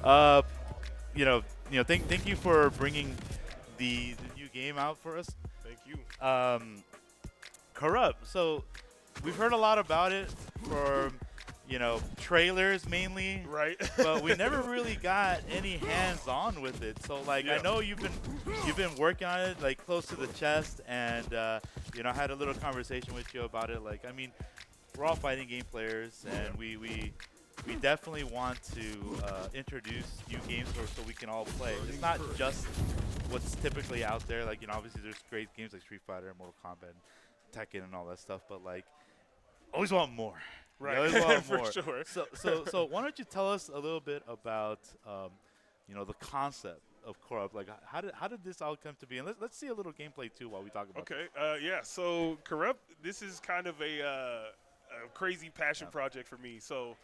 Uh, you know, thank you for bringing the new game out for us. Thank you. Um, Corrupt. So we've heard a lot about it for trailers mainly, Right. but we never really got any hands-on with it. So like I Yeah. know you've been working on it like close to the chest, and I had a little conversation with you about it. Like I mean, we're all fighting game players, and Yeah. we definitely want to introduce new games so we can all play. It's not just what's typically out there. Like obviously there's great games like Street Fighter, Mortal Kombat, Tekken, and all that stuff. But like, always want more. You Right. always want For more. sure. So why don't you tell us a little bit about the concept of Corrupt? Like how did this all come to be? And let's see a little gameplay too while we talk about Okay. Yeah. So Corrupt. This is kind of a crazy passion project for me. So.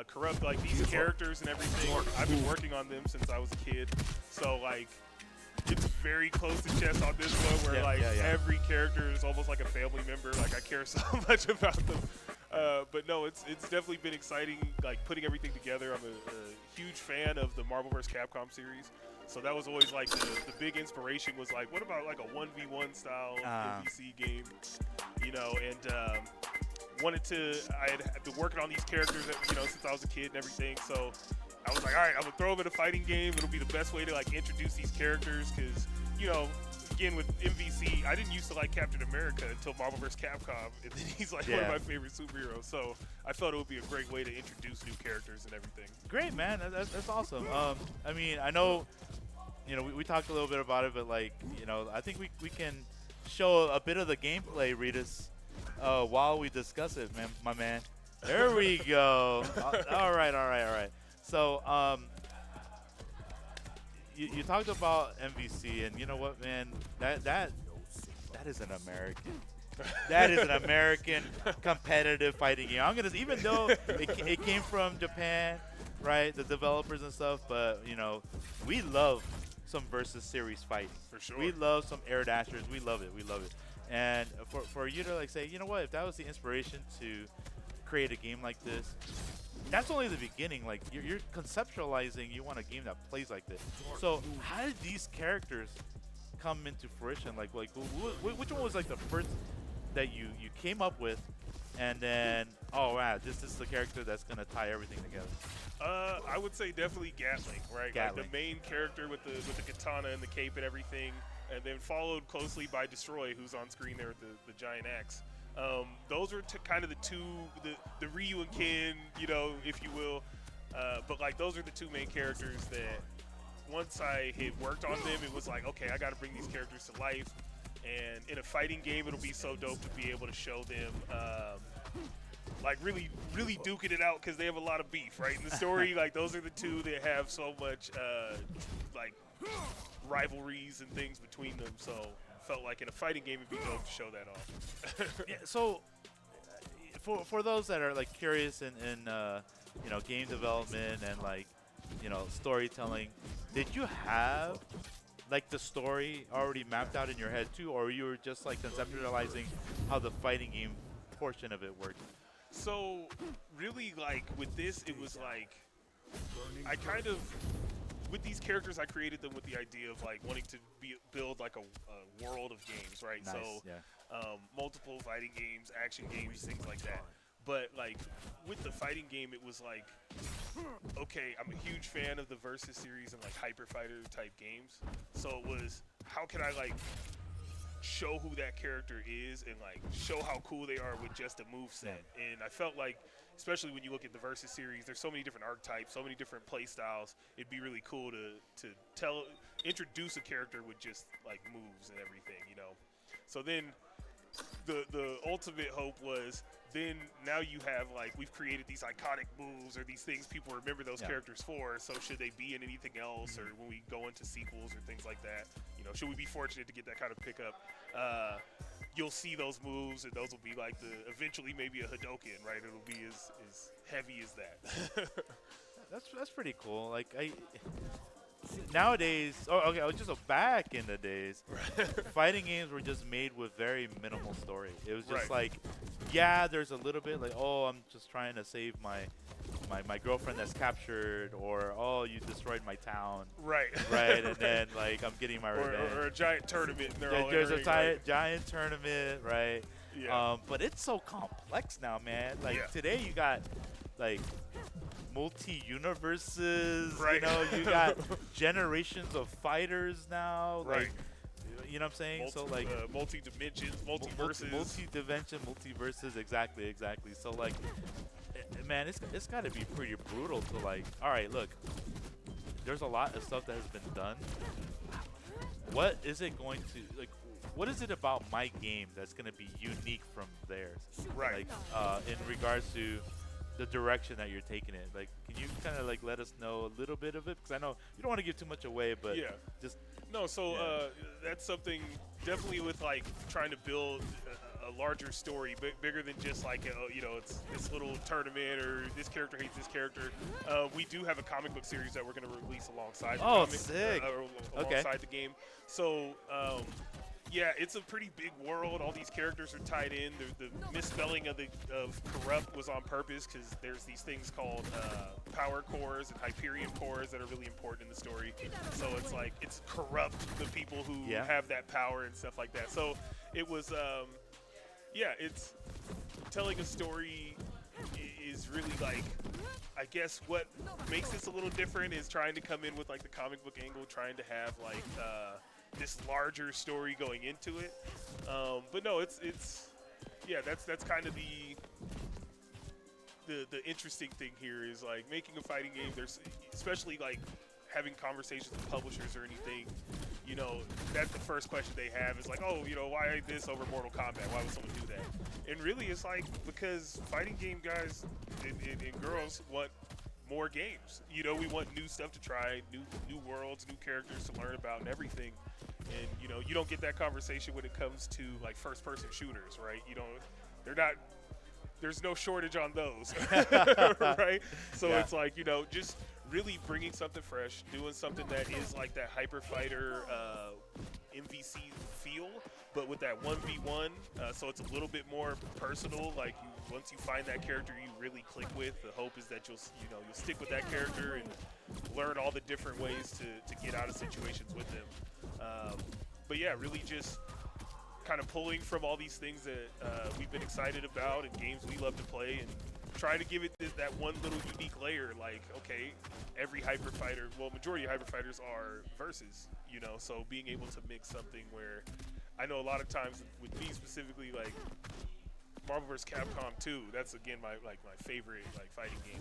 Corrupt, like these characters and everything, I've been working on them since I was a kid. So like, it's very close to chest on this one, where every character is almost like a family member. Like I care so much about them. But no, it's definitely been exciting, like putting everything together. I'm a huge fan of the Marvel vs. Capcom series. So that was always like the big inspiration was like, what about like a 1v1 style NPC game, and I had been working on these characters, since I was a kid and everything. So I was like, all right, I'm gonna throw them in a fighting game. It'll be the best way to like introduce these characters, because again with MVC, I didn't used to like Captain America until Marvel vs. Capcom, and then he's like one of my favorite superheroes. So I thought it would be a great way to introduce new characters and everything. Great, man. That's awesome. I mean, I know, we talked a little bit about it, but like, I think we can show a bit of the gameplay, Ritas, while we discuss it, man, my man. There we go. All right. So, you talked about MVC, and you know what, man? That is an American. That is an American competitive fighting game. I'm gonna, even though it came from Japan, right? The developers and stuff, but we love some versus series fighting. For sure. We love some air dashers. We love it. We love it. And for you to like say, you know what, if that was the inspiration to create a game like this, that's only the beginning. Like you're conceptualizing, you want a game that plays like this. So how did these characters come into fruition? Like which one was like the first that you came up with, and then oh wow, this is the character that's gonna tie everything together? I would say definitely Gatling, right? Gatling. Like the main character with the katana and the cape and everything, and then followed closely by Destroy, who's on screen there with the giant axe. Those are kind of the two, the Ryu and Ken, if you will. But like those are the two main characters that once I had worked on them, it was like, okay, I got to bring these characters to life. And in a fighting game, it'll be so dope to be able to show them, like really, really duking it out, because they have a lot of beef, right? In the story, like those are the two that have so much, like rivalries and things between them. So felt like in a fighting game, it'd be dope to show that off. Yeah, so for those that are like curious in game development and like storytelling, did you have like the story already mapped out in your head too, or you were just like conceptualizing how the fighting game portion of it worked? So really, like with this, it was like I kind of, with these characters, I created them with the idea of like wanting to build like a world of games, right? Nice, So yeah. multiple fighting games, action games, things like that. But like with the fighting game, it was like, okay, I'm a huge fan of the Versus series and like Hyper Fighter type games. So it was, how can I like show who that character is and like show how cool they are with just a move set? And I felt like, especially when you look at the Versus series, there's so many different archetypes, so many different play styles. It'd be really cool to introduce a character with just like moves and everything, So then the ultimate hope was, then now you have like, we've created these iconic moves or these things people remember those characters for. So should they be in anything else, or when we go into sequels or things like that, should we be fortunate to get that kind of pickup? You'll see those moves, and those will be like eventually maybe a Hadoken, right? It'll be as heavy as that. That's pretty cool. Like nowadays, just back in the days, fighting games were just made with very minimal story. It was just like, yeah, there's a little bit like, oh, I'm just trying to save my girlfriend that's captured, or oh, you destroyed my town. Right. Right, and then like I'm getting my revenge. Or a giant tournament, and they're all There's a entering, giant tournament, right? Yeah. But it's so complex now, man. Like Yeah. today, you got like multi-universes. Right. You know, you got generations of fighters now. Right. Like, you know what I'm saying? So like multi-dimensions, multiverses. Multi-dimension, multiverses. Exactly. So like, man, it's got to be pretty brutal to like. All right, look. There's a lot of stuff that has been done. What is it going to like? What is it about my game that's going to be unique from theirs? Right. Like, in regards to the direction that you're taking it. Like, can you kind of like let us know a little bit of it? Because I know you don't want to give too much away, but Yeah. just No, so Yeah. that's something definitely with like trying to build a larger story, bigger than just like it's this little tournament or this character hates this character. We do have a comic book series that we're going to release alongside. Oh, the comic, sick. Alongside the game. So. Yeah, it's a pretty big world. All these characters are tied in. The misspelling of corrupt was on purpose because there's these things called power cores and Hyperion cores that are really important in the story. So it's like it's corrupt the people who have that power and stuff like that. So it was, it's telling a story is really like, I guess what makes this a little different is trying to come in with like the comic book angle, trying to have like this larger story going into it. But no, it's that's kind of the interesting thing here is like making a fighting game. There's especially like having conversations with publishers or anything. You know, that's the first question they have is like, oh, why this over Mortal Kombat? Why would someone do that? And really, it's like because fighting game guys and girls want more games. We want new stuff to try, new worlds, new characters to learn about, and everything. And you don't get that conversation when it comes to like first-person shooters, right? There's no shortage on those, right? So it's like just really bringing something fresh, doing something that is like that hyper fighter MVC feel, but with that 1v1, so it's a little bit more personal. Like once you find that character you really click with, the hope is that you'll stick with that character and learn all the different ways to get out of situations with them. But yeah, really just kind of pulling from all these things that we've been excited about and games we love to play and trying to give it that one little unique layer. Like, okay, every hyper fighter, well, majority of hyper fighters are versus, so being able to mix something where I know a lot of times with me specifically, like Marvel vs. Capcom 2, that's again my favorite like fighting game.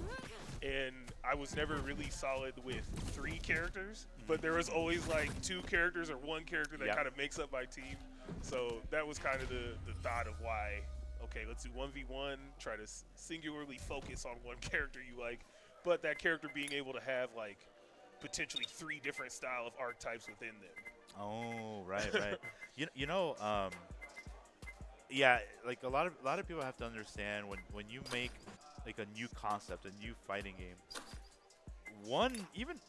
And I was never really solid with 3 characters, but there was always like 2 characters or 1 character that kind of makes up my team. So that was kind of the thought of why, okay, let's do 1v1, try to singularly focus on one character you like, but that character being able to have like potentially 3 different style of archetypes within them. Oh, right. Yeah, like a lot of people have to understand when you make like a new concept, a new fighting game.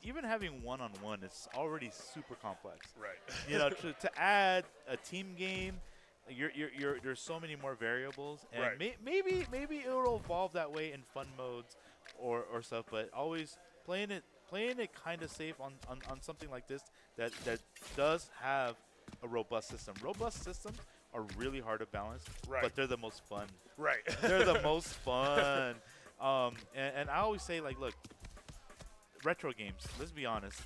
Even having one-on-one is already super complex. Right. To add a team game, there's so many more variables, and maybe it'll evolve that way in fun modes or stuff. But always playing it kind of safe on something like this that does have a robust system. Robust systems are really hard to balance, but they're the most fun. Right. They're the most fun. And I always say, like, look, retro games, let's be honest,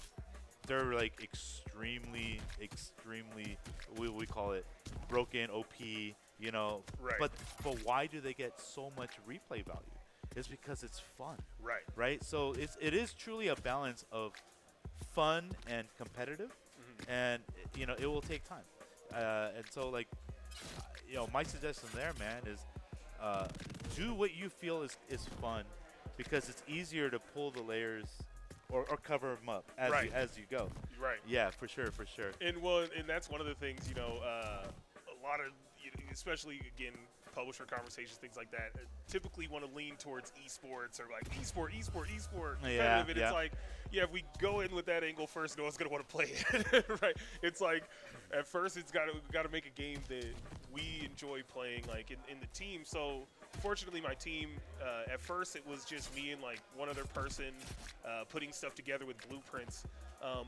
they're like extremely, we call it broken, OP, But why do they get so much replay value? It's because it's fun. Right? So it is truly a balance of fun and competitive, and it will take time. And so like, my suggestion there, man, is do what you feel is fun, because it's easier to pull the layers or cover them up as you go. Right. Yeah, for sure. And that's one of the things, a lot of, especially again, publisher conversations, things like that, typically want to lean towards esports or like esport. Yeah. And it's like, if we go in with that angle first, no one's gonna want to play it, right? It's like, at first, we got to make a game that we enjoy playing, like in the team. So fortunately, my team, at first it was just me and like one other person putting stuff together with blueprints.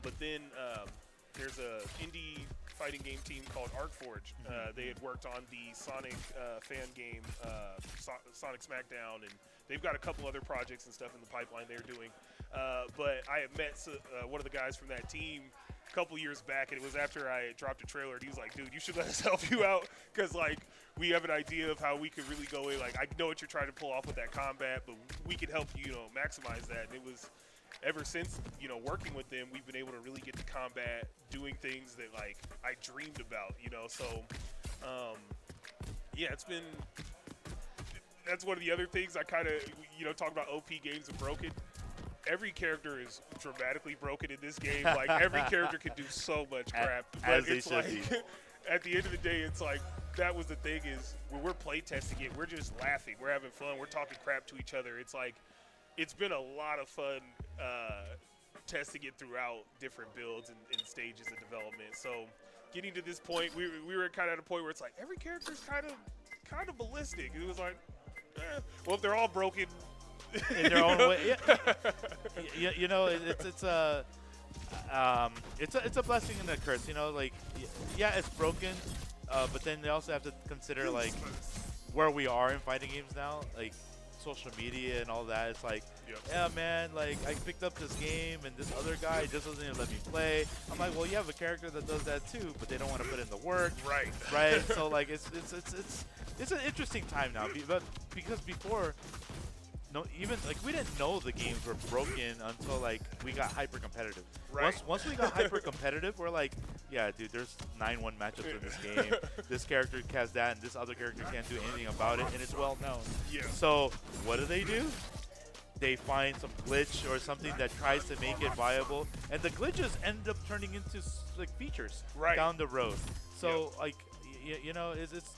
But then there's a indie fighting game team called ArcForge. They had worked on the Sonic fan game, Sonic Smackdown, and they've got a couple other projects and stuff in the pipeline they're doing. But I had met one of the guys from that team a couple years back, and it was after I dropped a trailer, and he was like, dude, you should let us help you out, because like we have an idea of how we could really go in. Like, I know what you're trying to pull off with that combat, but we could help you, maximize that. And it was ever since, working with them, we've been able to really get to combat, doing things that like I dreamed about, so yeah, that's one of the other things I kind of, talk about OP games are broken. Every character is dramatically broken in this game. Like, every character can do so much crap. But it's like, at the end of the day, it's like, that was the thing, is when we're playtesting it, we're just laughing. We're having fun. We're talking crap to each other. It's like, it's been a lot of fun testing it throughout different builds and stages of development. So getting to this point, we were kind of at a point where it's like, every character's kind of ballistic. It was like, well, if they're all broken in their own way, it's a blessing and a curse. Like, yeah, it's broken, but then they also have to consider like where we are in fighting games now, like social media and all that. It's like, yeah, man, like I picked up this game and this other guy just doesn't even let me play. I'm like, well, you have a character that does that too, but they don't want to put in the work. Right. So like, it's an interesting time now, but because before, no, even like we didn't know the games were broken until like we got hyper competitive. Right. Once we got hyper competitive, we're like, yeah, dude, there's 9-1 matchups in this game. This character has that, and this other character can't do anything about it, and it's well known. Yeah. So what do? They find some glitch or something that tries to make it viable, and the glitches end up turning into like features down the road. So like, it's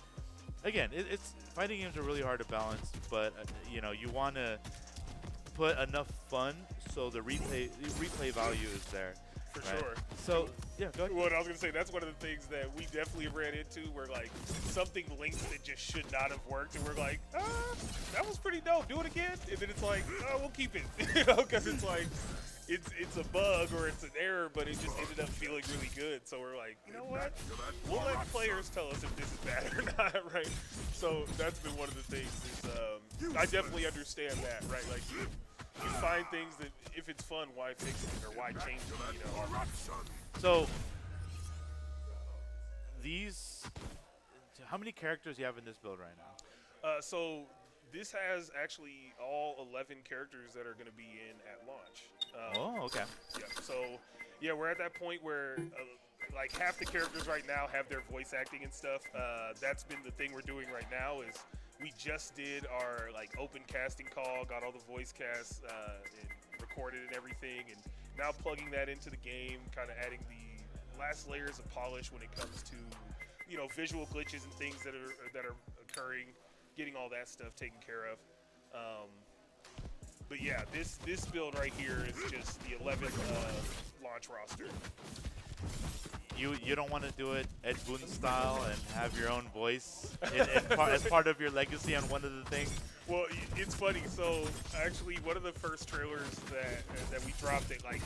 again, it's fighting games are really hard to balance, but you want to put enough fun so the replay value is there. For sure. So yeah, go ahead. What I was gonna say, that's one of the things that we definitely ran into, where like something linked that just should not have worked, and we're like, that was pretty dope. Do it again, and then it's like, oh, we'll keep it, because it's like it's a bug or it's an error, but it just ended up feeling really good. So we're like, you know what? We'll let players tell us if this is bad or not, right? So that's been one of the things. Is I definitely understand that, right? Like you find things that if it's fun, why fix it or why change it? So how many characters do you have in this build right now? So this has actually all 11 characters that are going to be in at launch. Okay. Yeah. So yeah, we're at that point where like half the characters right now have their voice acting and stuff. That's been the thing we're doing right now, is we just did our like open casting call, got all the voice casts and recorded and everything, and now plugging that into the game, kind of adding the last layers of polish when it comes to visual glitches and things that are occurring, getting all that stuff taken care of. But yeah, this build right here is just the 11th launch roster. You don't want to do it Ed Boon style and have your own voice as part of your legacy on one of the things? Well, it's funny. So actually, one of the first trailers that we dropped that like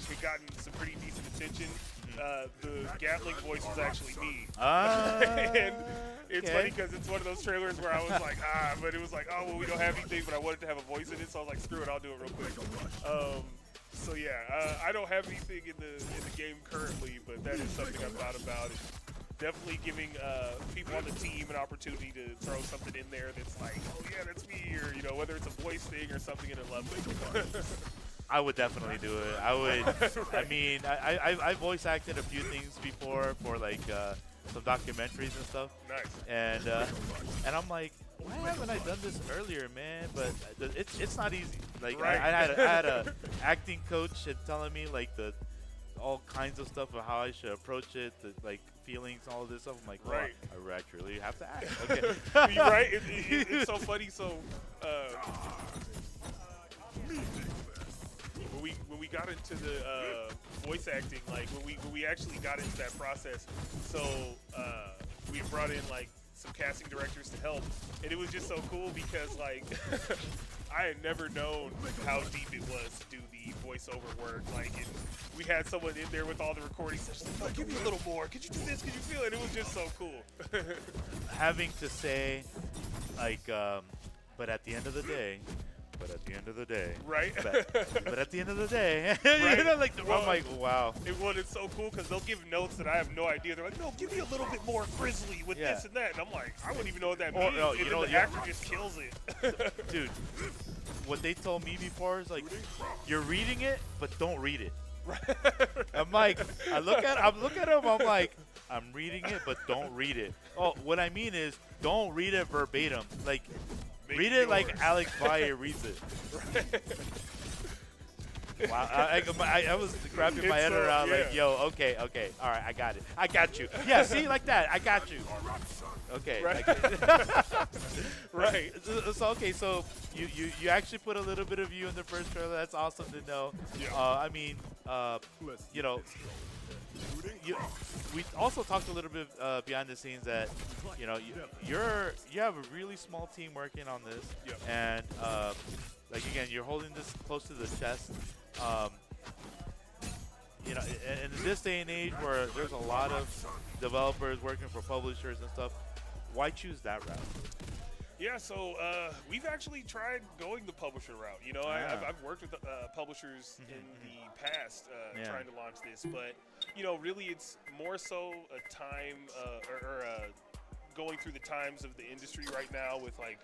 had gotten some pretty decent attention. The Gatling voice was actually me. And it's funny because it's one of those trailers where I was like, but it was like, oh, well, we don't have anything, but I wanted to have a voice in it, so I was like, screw it, I'll do it real quick. So yeah, I don't have anything in the game currently, but that is something I've thought about. And definitely giving people on the team an opportunity to throw something in there that's like, oh yeah, that's me, or whether it's a voice thing or something in a level. I would definitely do it. I would. I mean, I voice acted a few things before for like some documentaries and stuff. Nice. And I'm like, why haven't I done this earlier, man? But it's not easy. Like I had a acting coach telling me like all kinds of stuff of how I should approach it, the like feelings, all of this stuff. I'm like, well, I really have to act. Okay. You're right. It's so funny. So when we got into the voice acting, like when we actually got into that process, so we brought in like some casting directors to help, and it was just so cool because like I had never known how deep it was to do the voiceover work. Like, and we had someone in there with all the recording sessions. Like, oh, give me a little more. Could you do this? Could you feel it? It was just so cool. Having to say, like, but at the end of the day. But at the end of the day, right? But at the end of the day, right? You know, like well, I'm like, wow. It's so cool because they'll give notes that I have no idea. They're like, no, give me a little bit more grizzly with this and that, and I'm like, I wouldn't even know what that means. No, and then the actor just kills it. Dude, what they told me before is like, you're reading it, but don't read it. I'm like, I'm looking at him. I'm like, I'm reading it, but don't read it. Oh, what I mean is, don't read it verbatim. Like. Read it like Alex Valle reads it. Wow, I was grabbing my head around like, yo, okay, all right, I got it. I got you. Yeah, see, like that, I got you. Okay. Right. Right. So, okay, so you actually put a little bit of you in the first trailer. That's awesome to know. Yeah. I mean, you know, we also talked a little bit behind the scenes that you know you have a really small team working on this, and like again you're holding this close to the chest. You know, in this day and age where there's a lot of developers working for publishers and stuff, why choose that route? Yeah, so we've actually tried going the publisher route. You know, I've worked with publishers in the past trying to launch this, but you know, really, it's more so a time going through the times of the industry right now with like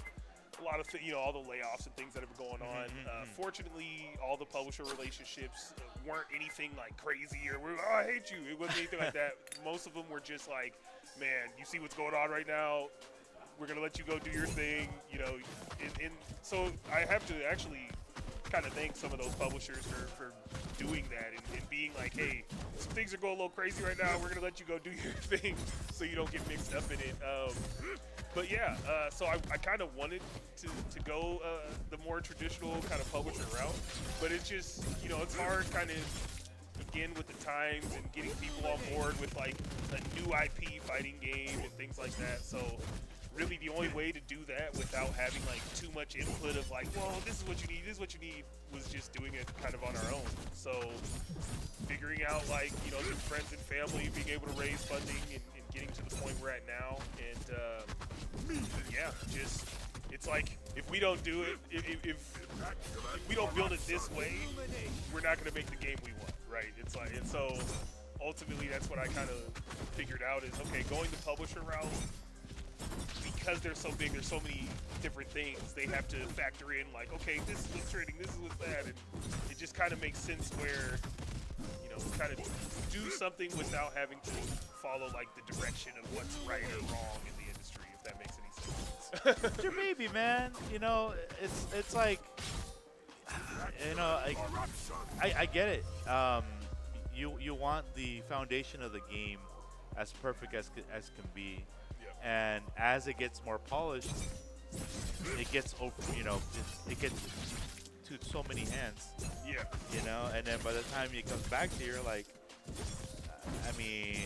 a lot of all the layoffs and things that have been going on. Fortunately, all the publisher relationships weren't anything like crazy or oh, I hate you. It wasn't anything like that. Most of them were just like, man, you see what's going on right now. We're going to let you go do your thing, you know. And so I have to actually kind of thank some of those publishers for doing that and being like, hey, some things are going a little crazy right now. We're going to let you go do your thing so you don't get mixed up in it. But yeah, so I kind of wanted to go the more traditional kind of publisher route. But it's just, you know, it's hard kind of, again, with the times and getting people on board with like a new IP fighting game and things like that. So really the only way to do that without having like too much input of like, well, this is what you need, this is what you need, was just doing it kind of on our own. So figuring out like, you know, through friends and family, being able to raise funding and getting to the point we're at now. And yeah, just, it's like, if we don't do it, if we don't build it this way, we're not going to make the game we want, right? It's like, and so ultimately that's what I kind of figured out is, okay, going the publisher route, because they're so big, there's so many different things they have to factor in, like, okay, this is what's trading, this is what's that, and it just kind of makes sense where, you know, kind of do something without having to follow, like, the direction of what's right or wrong in the industry, if that makes any sense. It's your baby, man. You know, it's like, you know, I get it. You want the foundation of the game as perfect as can be. And as it gets more polished, it gets you know, it gets to so many hands. Yeah. You know, and then by the time it comes back to you, you're like, I mean,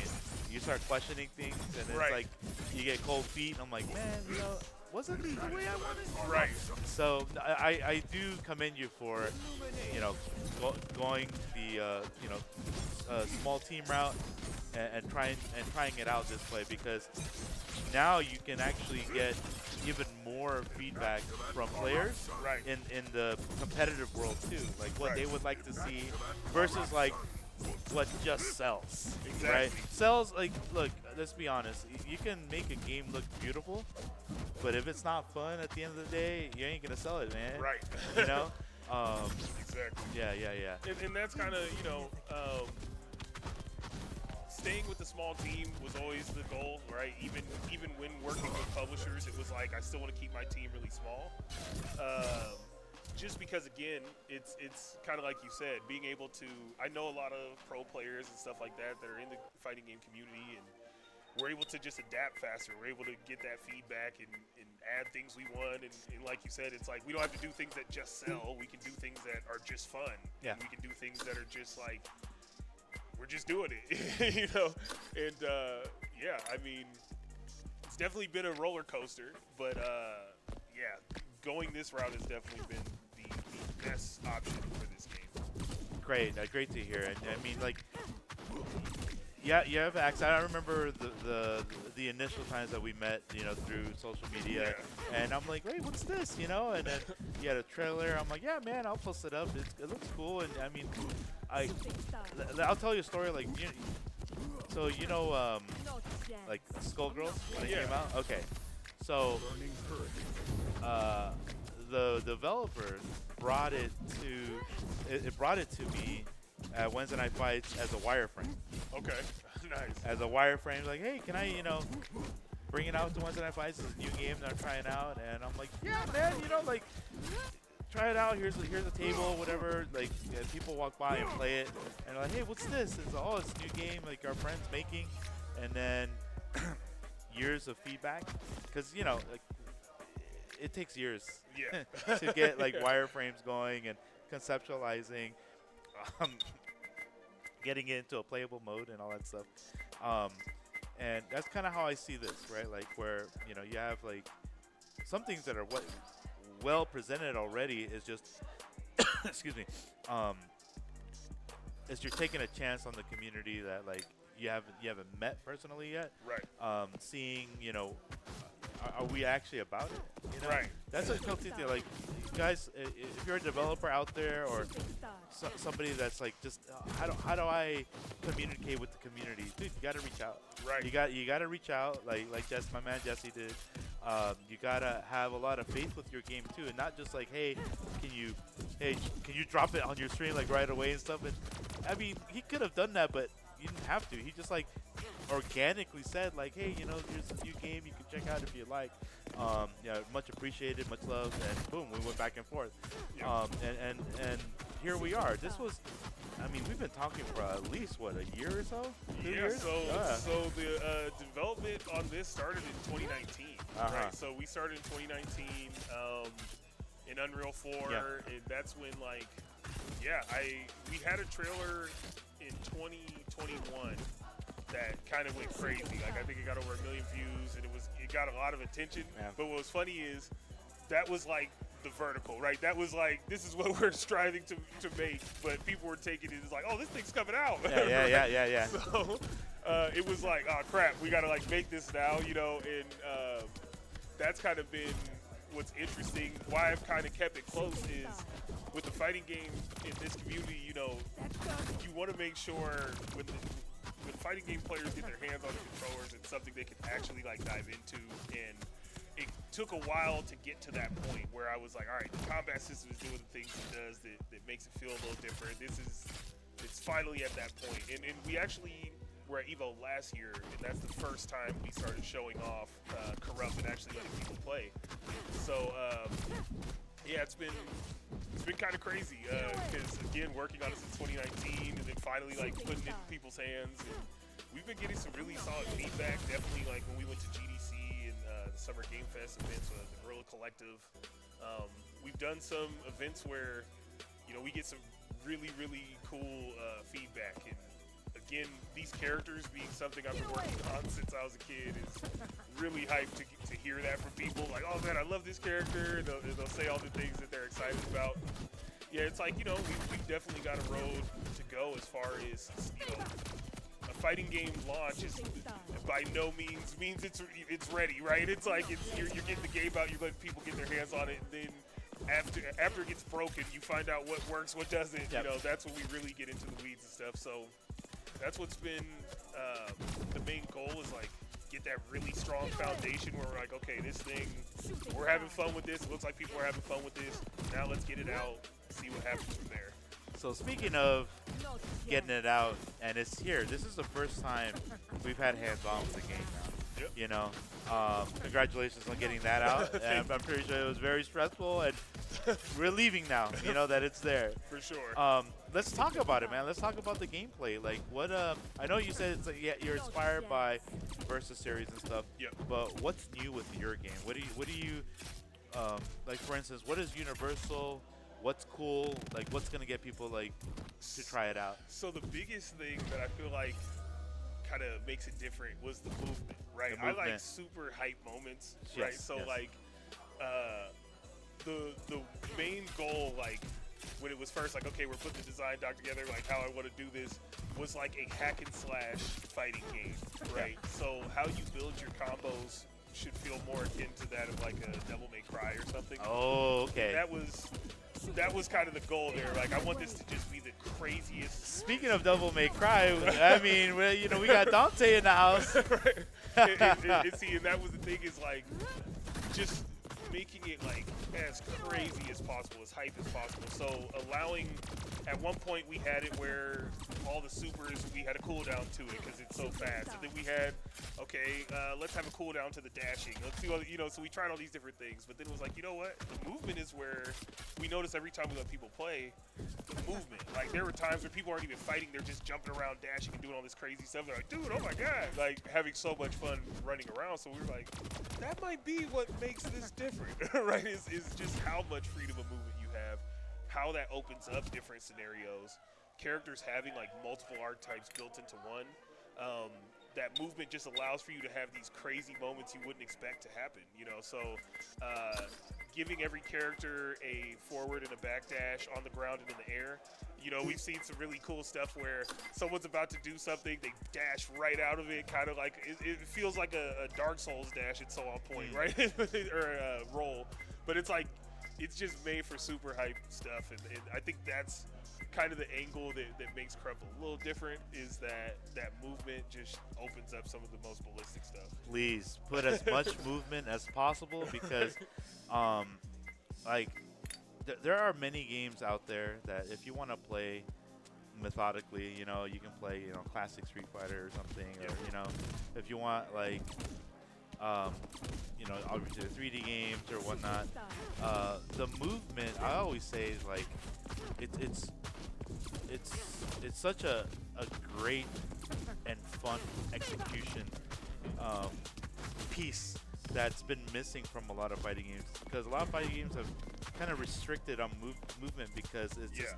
you start questioning things, and it's like you get cold feet. And I'm like, man, you know, wasn't the way I wanted. Right. So I do commend you for, you know, going the you know, small team route and trying it out this way, because now you can actually get even more feedback from players in the competitive world too, like what they would like to see versus like what just sells. Exactly. Right? Sells, like, look, let's be honest, you can make a game look beautiful, but if it's not fun at the end of the day, you ain't gonna sell it, man. Right. You know? Exactly. Yeah. And that's kind of, you know, staying with the small team was always the goal, right? Even when working with publishers, it was like I still want to keep my team really small. Just because, again, it's kind of like you said, being able to, I know a lot of pro players and stuff like that are in the fighting game community, and we're able to just adapt faster. We're able to get that feedback and add things we want. And like you said, it's like we don't have to do things that just sell. We can do things that are just fun. Yeah. And we can do things that are just like, we're just doing it, you know? And yeah, I mean, it's definitely been a roller coaster, but yeah, going this route has definitely been the best option for this game. Great, great to hear. And I mean, like, yeah, you have access. I remember the initial times that we met, through social media, and I'm like, hey, what's this, And then you had a trailer. I'm like, yeah, man, I'll post it up. It looks cool. And I mean, I'll tell you a story. Like, so like Skullgirls when it came out. Okay, so the developer brought it to me at Wednesday Night Fights as a wireframe. Okay, nice. As a wireframe, like, hey, can I, bring it out to Wednesday Night Fights? It's a new game that I'm trying out, and I'm like, yeah, man, like, try it out. Here's a table, whatever. Like, people walk by and play it, and they're like, hey, what's this? It's a new game, like our friends making, and then years of feedback, because like, it takes years to get like wireframes going and conceptualizing. Getting it into a playable mode and all that stuff, and that's kind of how I see this, right? Like where you have like some things that are well presented already is just excuse me, is you're taking a chance on the community that like you haven't met personally yet, right? Seeing are we actually about it? Right. That's a healthy thing. Like, guys, if you're a developer out there or somebody that's like, just how do I communicate with the community? Dude, you gotta reach out. Right. You gotta reach out, like my man Jesse did. You gotta have a lot of faith with your game too, and not just like, hey, can you drop it on your stream like right away and stuff. And I mean, he could have done that, but you didn't have to. He just like organically said like, hey, here's a new game you can check out if you like. Yeah, much appreciated, much love, and boom, we went back and forth. Yeah. And here we are. This was, I mean, we've been talking for at least what, a year or so? 2 years? So the development on this started in 2019. Right? So we started in 2019 in Unreal 4, and that's when we had a trailer in 2021 that kind of went crazy. Like I think it got over 1 million views, and it got a lot of attention. Yeah. But what was funny is that was like the vertical, right? That was like, this is what we're striving to make, but people were taking it as like, oh, this thing's coming out. Yeah. So it was like, oh crap, we gotta like make this now, and that's kind of been what's interesting. Why I've kind of kept it close is with the fighting game in this community, you want to make sure when fighting game players get their hands on the controllers, it's something they can actually like dive into. And it took a while to get to that point where I was like, all right, the combat system is doing the things it does that makes it feel a little different. It's finally at that point. And we actually were at EVO last year, and that's the first time we started showing off Coreupt and actually letting people play. So yeah, it's been kind of crazy because again, working on it since 2019, and then finally like putting it in people's hands. And we've been getting some really solid feedback. Definitely, like when we went to GDC and the Summer Game Fest events with the Guerrilla Collective, we've done some events where we get some really cool feedback. And again, these characters being something I've been working on since I was a kid is really hyped to hear that from people. Like, oh man, I love this character. They'll say all the things that they're excited about. Yeah, it's like, we've definitely got a road to go as far as, a fighting game launch is by no means it's ready, right? It's like you're getting the game out, you're letting people get their hands on it, and then after it gets broken, you find out what works, what doesn't. Yep. That's when we really get into the weeds and stuff. So that's what's been the main goal is like get that really strong foundation where we're like, okay, this thing, we're having fun with this. It looks like people are having fun with this. Now let's get it out, see what happens from there. So speaking of getting it out, and it's here, this is the first time we've had hands-on with the game now. Yep. Congratulations on getting that out. And I'm pretty sure it was very stressful and relieving now, that it's there. For sure. Let's talk about it, man. Let's talk about the gameplay. Like, what? I know you said it's like, you're inspired by Versus series and stuff. Yep. But what's new with your game? What do you like? For instance, what is universal? What's cool? Like, what's gonna get people like to try it out? So the biggest thing that I feel like kind of makes it different was the movement, right? The movement. I like super hype moments, right? Yes, So yes. like the main goal, like when it was first like, okay, we're putting the design doc together, like how I want to do this, was like a hack and slash fighting game, right? So how you build your combos should feel more akin to that of like a Devil May Cry or something. Oh, okay. That was kind of the goal there. Like, I want this to just be the craziest. Speaking of Devil May Cry, I mean, we got Dante in the house. Right. See, and that was the thing, is like just making it like as crazy as possible, as hype as possible. So allowing, at one point we had it where all the supers, we had a cooldown to it because it's so fast. And then we had, okay, let's have a cooldown to the dashing. Let's do all, so we tried all these different things. But then it was like, you know what? The movement is where we notice every time we let people play, the movement. Like, there were times where people aren't even fighting, they're just jumping around, dashing, and doing all this crazy stuff. They're like, dude, oh my God. Like, having so much fun running around. So we were like, that might be what makes this different, right? Is just how much freedom of movement you have, how that opens up different scenarios, characters having like multiple archetypes built into one. That movement just allows for you to have these crazy moments you wouldn't expect to happen, So giving every character a forward and a back dash on the ground and in the air. We've seen some really cool stuff where someone's about to do something, they dash right out of it, kind of like, it feels like a Dark Souls dash, it's so on point, right? Or a roll. But it's like, it's just made for super hype stuff, and I think that's kind of the angle that makes Coreupt a little different, is that movement just opens up some of the most ballistic stuff. Please put as much movement as possible, because there are many games out there that if you want to play methodically, you can play classic Street Fighter or something, or if you want like obviously the 3D games or whatnot, the movement, I always say, is like it's such a great and fun execution piece that's been missing from a lot of fighting games, because a lot of fighting games have kind of restricted on movement, because it's just,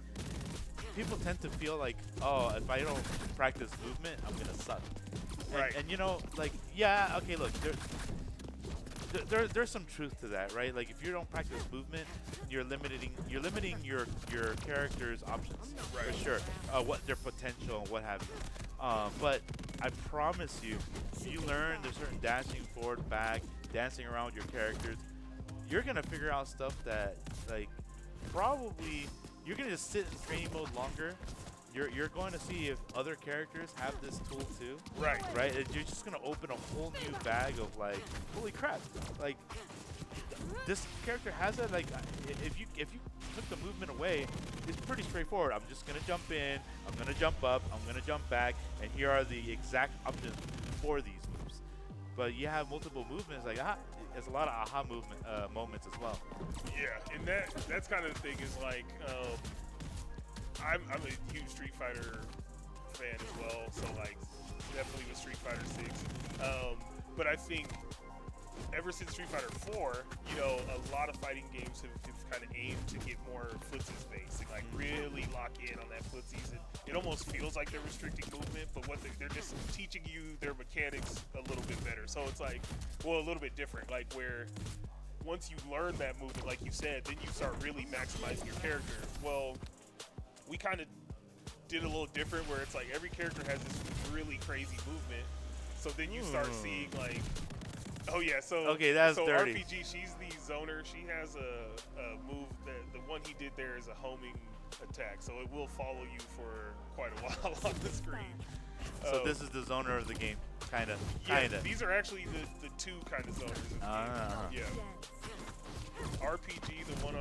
people tend to feel like, oh, if I don't practice movement, I'm gonna suck. Right. And okay, look, there's some truth to that, right? Like, if you don't practice movement, you're limiting your character's options, right, for sure, what their potential and what have you. But I promise you, if you learn there's certain dashing forward, back, dancing around with your characters, you're gonna figure out stuff that, like, probably you're gonna just sit in training mode longer. You're going to see if other characters have this tool too. Right. Right? And you're just going to open a whole new bag of, like, holy crap. Like, this character has it. Like, if you took the movement away, it's pretty straightforward. I'm just going to jump in. I'm going to jump up. I'm going to jump back. And here are the exact options for these moves. But you have multiple movements. Like, there's a lot of aha movement moments as well. Yeah, and that's kind of the thing, is like, I'm a huge Street Fighter fan as well, so like definitely with Street Fighter 6. But I think ever since Street Fighter 4, a lot of fighting games have kind of aimed to get more footsies based, and like really lock in on that footsies. And it almost feels like they're restricting movement, but what they're just teaching you their mechanics a little bit better. So it's like, well, a little bit different, like where once you learn that movement, like you said, then you start really maximizing your character. Well, we kind of did a little different, where it's like every character has this really crazy movement. So then you start seeing like, oh yeah, so okay, that's so dirty. RPG, she's the zoner. She has a move that the one he did there is a homing attack, so it will follow you for quite a while on the screen. So this is the zoner of the game, kind of. Yeah, these are actually the two kind of zoners. Yeah. RPG, the one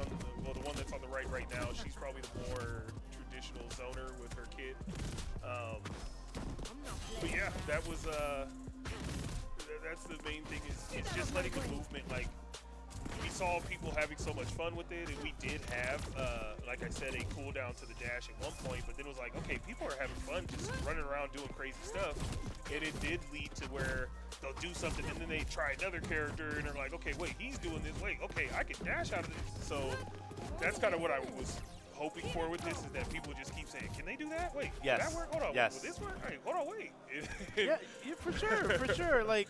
that's on the right now, she's probably the more traditional zoner with her kid. But yeah, that was that's the main thing, is just letting the movement, like, we saw people having so much fun with it, and we did have, like I said, a cooldown to the dash at one point, but then it was like, okay, people are having fun just running around doing crazy stuff, and it did lead to where they'll do something, and then they try another character, and they're like, okay, wait, he's doing this, wait, okay, I can dash out of this. So that's kind of what I was hoping for with this is that people just keep saying, "Can they do that? Wait, Yes. will that work? Hold on, Yes. will this work? Wait, hold on, wait." Yeah, for sure, for sure. Like,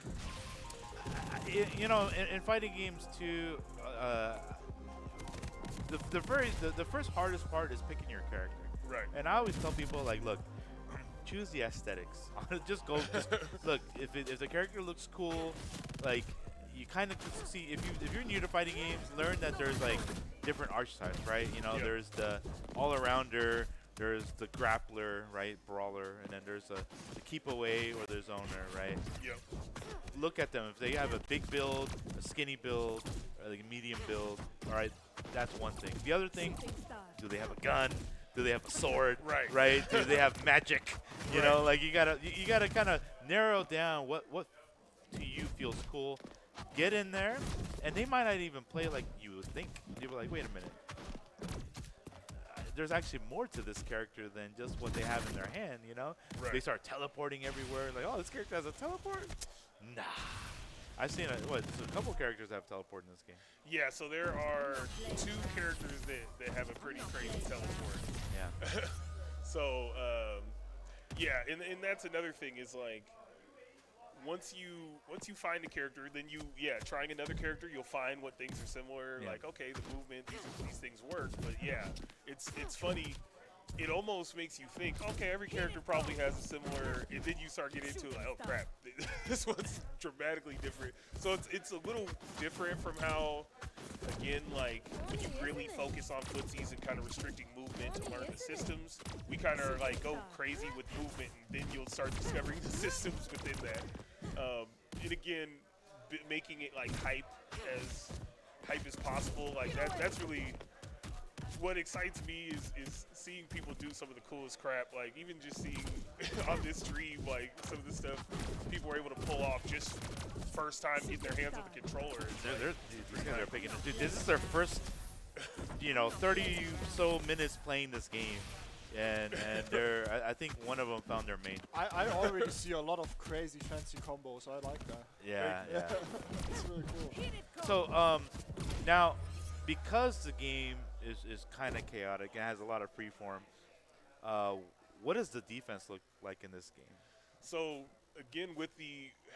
you know, in fighting games too, the first hardest part is picking your character. Right. And I always tell people, like, look, choose the aesthetics. just go. Just look. If the character looks cool, like, you kind of see. If you're new to fighting games, learn that there's like different archetypes, right? You know, Yep. there's the all-arounder, there's the grappler, right, brawler, and then there's the keep away or the zoner, right? Yep. Look at them. If they have a big build, a skinny build, or like a medium build, all right, that's one thing. The other thing, do they have a gun? Do they have a sword? Right. Right? Do they have magic? You Right. know, like you gotta kind of narrow down what to you feels cool. Get in there, and they might not even play like you would think. You'll be like, wait a minute. There's actually more to this character than just what they have in their hand, you know? Right. They start teleporting everywhere. Like, oh, this character has a teleport? Nah. I've seen a couple characters have teleport in this game. Yeah, so there are 2 characters that have a pretty crazy teleport. Yeah. So, yeah, and that's another thing is like, once you find a character, then trying another character, you'll find what things are similar. Yeah. Like, okay, the movement, these things work. But yeah, it's funny. It almost makes you think, okay, every character probably has a similar, and then you start getting into it, like, oh crap, this one's dramatically different. So it's a little different from how, again, like when you really focus on footsies and kind of restricting movement to learn the systems, we kind of like go crazy with movement, and then you'll start discovering the systems within that. And again, making it like hype as possible, like that's really what excites me is seeing people do some of the coolest crap. Like even just seeing on this stream, like some of the stuff people are able to pull off just first time getting their hands on the controller. They're picking it. Dude, this is their first, 30 so minutes playing this game. And I think one of them found their main. I already see a lot of crazy fancy combos. I like that. Yeah, yeah. It's really cool. So now, because the game is kind of chaotic and has a lot of freeform, what does the defense look like in this game? So again, with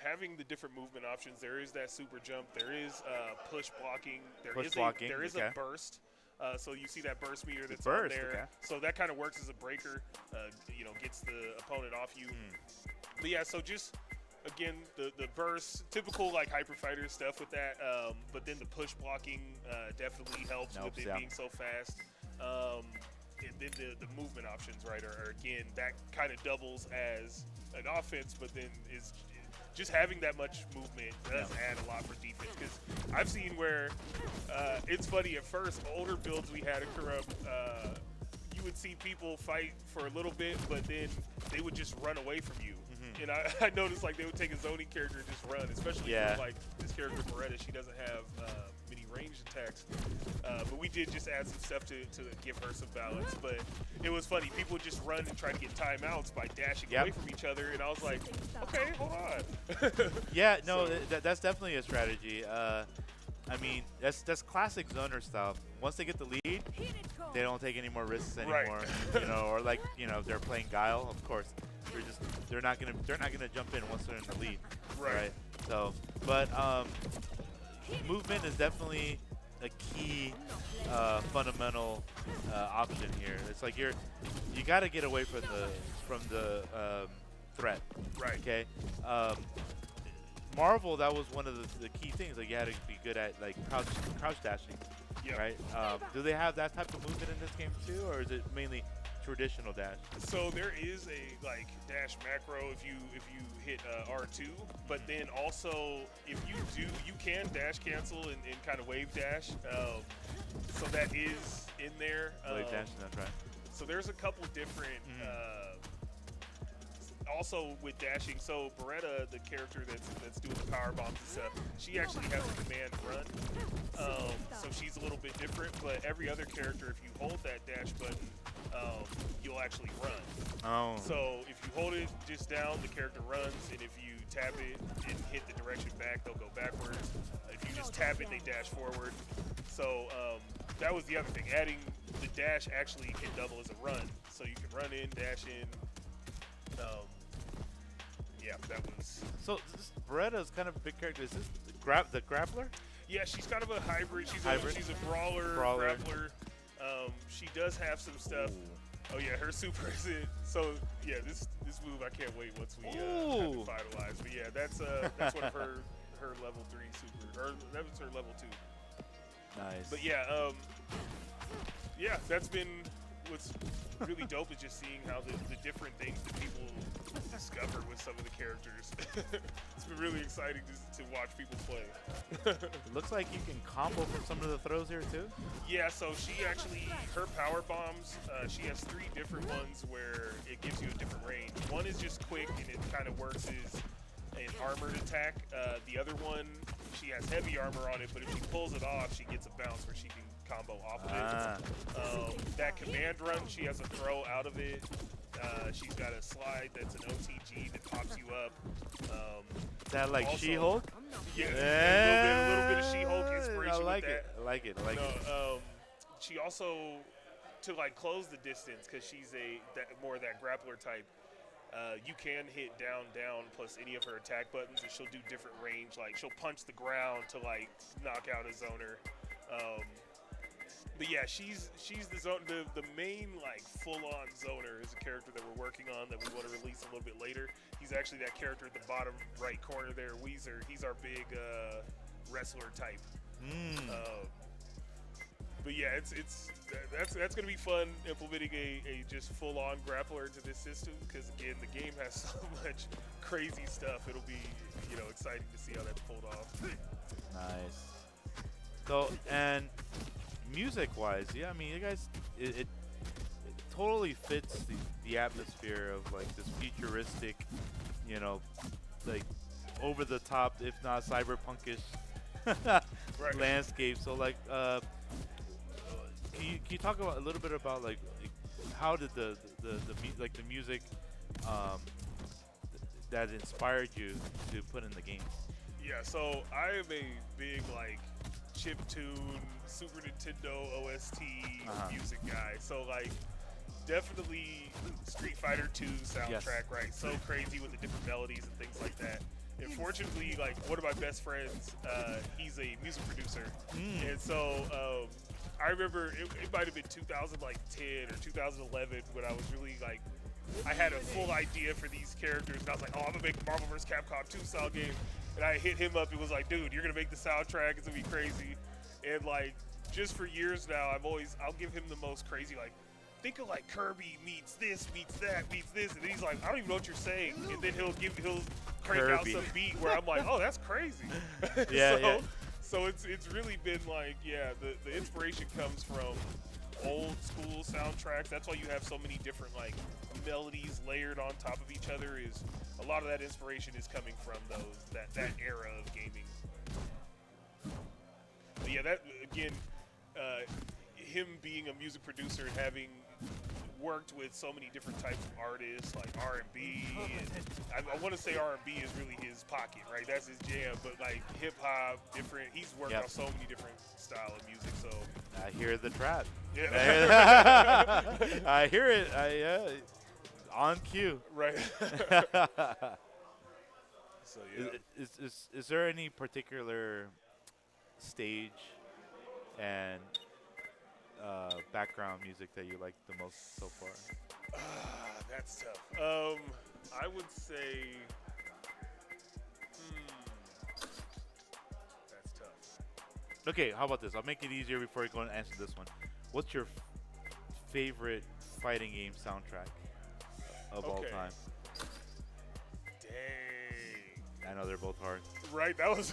having the different movement options, there is that super jump, there is push blocking, there is a burst. So you see that burst meter that's on there. Okay. So that kind of works as a breaker, gets the opponent off you. But yeah, so just, again, the burst, typical like Hyper Fighter stuff with that. But then the push blocking definitely helps with it being so fast. And then the movement options, right, are again, that kind of doubles as an offense, but then is just having that much movement does add a lot for defense. Because I've seen where it's funny, at first, older builds we had at Coreupt, you would see people fight for a little bit, but then they would just run away from you. And I noticed like they would take a zoning character and just run, especially for, like this character Beretta. She doesn't have many ranged attacks, but we did just add some stuff to give her some balance. But it was funny, people would just run and try to get timeouts by dashing away from each other, and I was like, okay, hold on. Yeah, no, that's definitely a strategy. I mean, that's classic zoner style. Once they get the lead, they don't take any more risks anymore. Right. Or like, if they're playing Guile, of course, they're not gonna jump in once they're in the lead. Right. So, but movement is definitely a key fundamental option here. It's like you got to get away from the threat. Right. Okay. Marvel, that was one of the key things. Like you had to be good at like crouch dashing. Yep. Right. Do they have that type of movement in this game too, or is it mainly traditional dash? So there is a like dash macro if you hit R2, but then also if you do, you can dash cancel and kind of wave dash. So that is in there. Wave dash, that's right. So there's a couple different. Also with dashing, so Beretta, the character that's doing the power bombs and stuff, she actually has a command run. So she's a little bit different, but every other character, if you hold that dash button, you'll actually run. Oh. So if you hold it just down, the character runs, and if you tap it and hit the direction back, they'll go backwards. If you just tap it, they dash forward. So that was the other thing. Adding the dash actually can double as a run, so you can run in, dash in. Yeah, that was. So this Beretta is kind of a big character. Is this the grappler? Yeah, she's kind of a hybrid. She's Hybrid? she's a brawler, grappler. She does have some stuff. Oh yeah, her super is it. So yeah, this move I can't wait once we have it finalized. But yeah, that's one of her level 3 super, or that was her level 2. Nice. But yeah, yeah, that's been what's really dope is just seeing how the different things that people discover with some of the characters. It's been really exciting to watch people play. It looks like you can combo from some of the throws here too. Yeah, so she actually, her power bombs, she has 3 different ones where it gives you a different range. One is just quick and it kind of works as an armored attack. The other one, she has heavy armor on it, but if she pulls it off, she gets a bounce where she can combo off of it. That command run, she has a throw out of it. She's got a slide that's an OTG that pops you up. Is that like also, She-Hulk? Yeah, a little bit of She-Hulk inspiration I like with it. that. I like it. I like it. She also, to like close the distance, because she's more of that grappler type, you can hit down, down, plus any of her attack buttons, and she'll do different range. Like she'll punch the ground to like knock out a zoner. But yeah, she's the main like full-on zoner is a character that we're working on that we want to release a little bit later. He's actually that character at the bottom right corner there, Weezer. He's our big wrestler type. But yeah, that's gonna be fun implementing a just full-on grappler into this system because again the game has so much crazy stuff. It'll be exciting to see how that's pulled off. Nice. So and music-wise, yeah, I mean, you guys, it totally fits the atmosphere of like this futuristic, like over the top, if not cyberpunkish landscape. So like, can you talk about a little bit about like how did the music that inspired you to put in the game? Yeah, so I am a big like chiptune Super Nintendo OST music guy. So like definitely Street Fighter 2 soundtrack, right? So crazy with the different melodies and things like that. And fortunately, like one of my best friends, he's a music producer, and so I remember it might have been 2010 or 2011 when I was really like, I had a full idea for these characters, and I was like, oh, I'm gonna make a Marvel vs. Capcom 2 style game. And I hit him up and was like, dude, you're gonna make the soundtrack, it's gonna be crazy. And like, just for years now, I'll give him the most crazy, like, think of like Kirby meets this, meets that, meets this, and then he's like, I don't even know what you're saying. And then he'll crank out some beat where I'm like, oh, that's crazy. So it's really been like, yeah, the inspiration comes from old school soundtracks. That's why you have so many different like melodies layered on top of each other. Is a lot of that inspiration is coming from that era of gaming. But yeah, that again, him being a music producer and having worked with so many different types of artists like R&B, and I want to say R&B is really his pocket, right? That's his jam. But like hip hop, different. He's worked on so many different style of music. So I hear the trap. Yeah. I hear it. On cue. Right. So yeah. Is there any particular stage and background music that you like the most so far? That's tough. I would say that's tough. Okay, how about this? I'll make it easier before I go and answer this one. What's your favorite fighting game soundtrack of all time? Dang. I know they're both hard. Right, I was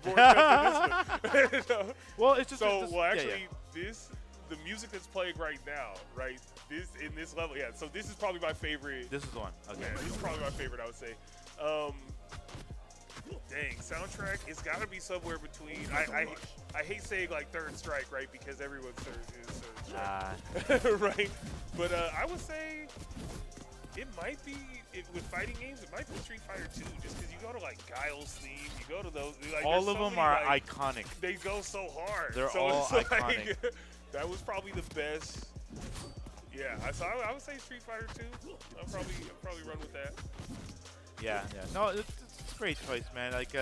born jumping this one. Well, it's just so. The music that's playing right now, right? In this level, yeah. So this is probably my favorite. This is the one. Okay. Yeah, this is probably my favorite, I would say. Dang, soundtrack. It's got to be somewhere between. I hate saying like Third Strike, right? Because everyone's Third Strike, right? But I would say It might be with fighting games. It might be Street Fighter 2, just because you go to like Guile's theme, you go to those. Like, All of so them many, are like, iconic. They go so hard. They're so all it's like, iconic. that was probably the best. Yeah, I would say Street Fighter 2. I'll probably run with that. Yeah. No, it's a great choice, man. Like